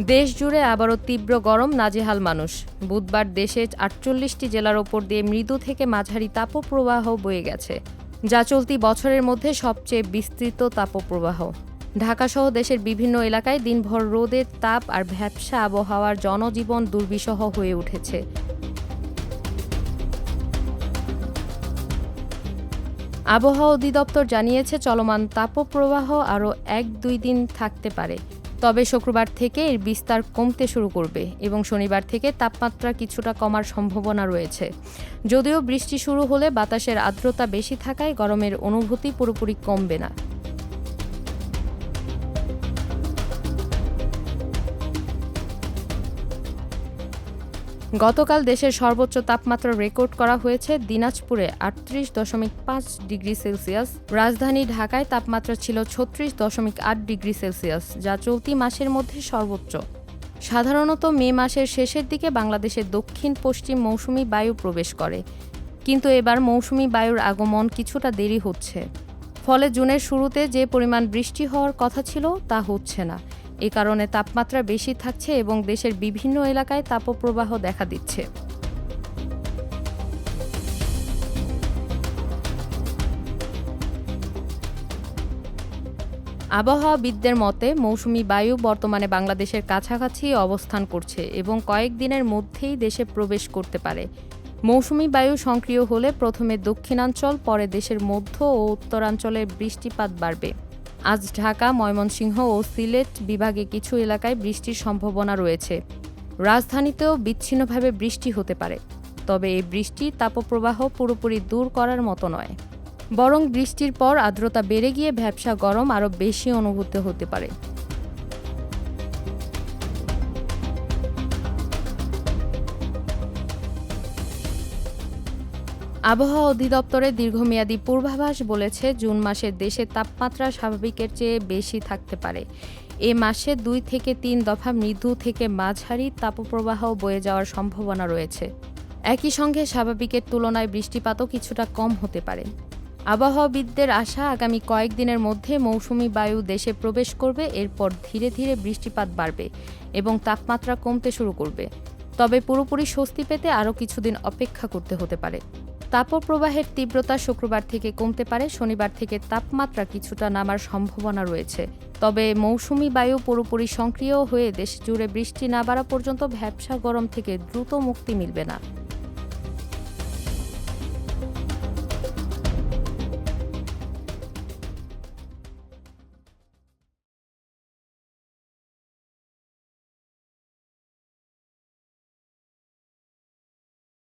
দেশ জুড়ে আবারও তীব্র গরম, নাজেহাল মানুষ। বুধবার দেশে ৪৮টি জেলার ওপর দিয়ে মৃদু থেকে মাঝারি তাপপ্রবাহ বয়ে গেছে, যা চলতি বছরের মধ্যে সবচেয়ে বিস্তৃত তাপপ্রবাহ। ঢাকাসহ দেশের বিভিন্ন এলাকায় দিনভর রোদের তাপ আর ভ্যাপসা আবহাওয়ার জনজীবন দুর্বিষহ হয়ে উঠেছে। আবহাওয়া অধিদপ্তর জানিয়েছে, চলমান তাপপ্রবাহ আরও ১-২ দিন থাকতে পারে। তবে শুক্রবার থেকে এর বিস্তার কমতে শুরু করবে এবং শনিবার থেকে তাপমাত্রা কিছুটা কমার সম্ভাবনা রয়েছে। যদিও বৃষ্টি শুরু হলে বাতাসের আর্দ্রতা বেশি থাকায় গরমের অনুভূতি পুরোপুরি কমবে না। গতকাল দেশের সর্বোচ্চ তাপমাত্রা রেকর্ড করা হয়েছে দিনাজপুরে ৩৮.৫ ডিগ্রি সেলসিয়াস। রাজধানী ঢাকায় তাপমাত্রা ছিল ৩৬.৮ ডিগ্রি সেলসিয়াস, যা চলতি মাসের মধ্যে সর্বোচ্চ। সাধারণত মে মাসের শেষের দিকে বাংলাদেশের দক্ষিণ পশ্চিম মৌসুমি বায়ু প্রবেশ করে, কিন্তু এবার মৌসুমি বায়ুর আগমন কিছুটা দেরি হচ্ছে। ফলে জুনের শুরুতে যে পরিমাণ বৃষ্টি হওয়ার কথা ছিল তা হচ্ছে না। এ কারণে তাপমাত্রা বেশি থাকছে এবং দেশের বিভিন্ন এলাকায় তাপপ্রবাহ দেখা দিচ্ছে। আবহাওয়াবিদদের মতে, মৌসুমি বায়ু বর্তমানে বাংলাদেশের কাছাকাছি অবস্থান করছে এবং কয়েকদিনের মধ্যেই দেশে প্রবেশ করতে পারে। মৌসুমি বায়ু সক্রিয় হলে প্রথমে দক্ষিণাঞ্চল, পরে দেশের মধ্য ও উত্তরাঞ্চলে বৃষ্টিপাত বাড়বে। আজ ঢাকা, ময়মনসিংহ ও সিলেট বিভাগে কিছু এলাকায় বৃষ্টির সম্ভাবনা রয়েছে। রাজধানীতেও বিচ্ছিন্নভাবে বৃষ্টি হতে পারে। তবে এই বৃষ্টি তাপপ্রবাহ পুরোপুরি দূর করার মতো নয়, বরং বৃষ্টির পর আর্দ্রতা বেড়ে গিয়ে ভ্যাপসা গরম আরও বেশি অনুভূত হতে পারে। আবহাওয়া অধিদপ্তরের দীর্ঘমেয়াদী পূর্বাভাস বলেছে, জুন মাসে দেশের তাপমাত্রা স্বাভাবিকের চেয়ে বেশি থাকতে পারে। এ মাসে ২ থেকে ৩ দফা মৃদু থেকে মাঝারি তাপপ্রবাহ বয়ে যাওয়ার সম্ভাবনা রয়েছে। একই সঙ্গে স্বাভাবিকের তুলনায় বৃষ্টিপাতও কিছুটা কম হতে পারে। আবহাওয়াবিদদের আশা, আগামী কয়েকদিনের মধ্যে মৌসুমি বায়ু দেশে প্রবেশ করবে, এরপর ধীরে ধীরে বৃষ্টিপাত বাড়বে এবং তাপমাত্রা কমতে শুরু করবে। তবে পুরোপুরি স্বস্তি পেতে আরও কিছুদিন অপেক্ষা করতে হতে পারে। তাপপ্রবাহের তীব্রতা শুক্রবার থেকে কমতে পারে, শনিবার থেকে তাপমাত্রা কিছুটা নামার সম্ভাবনা রয়েছে। তবে মৌসুমি বায়ু পুরোপুরি সক্রিয় হয়ে দেশ জুড়ে বৃষ্টি না বাড়া পর্যন্ত ভ্যাপসা গরম থেকে দ্রুত মুক্তি মিলবে না।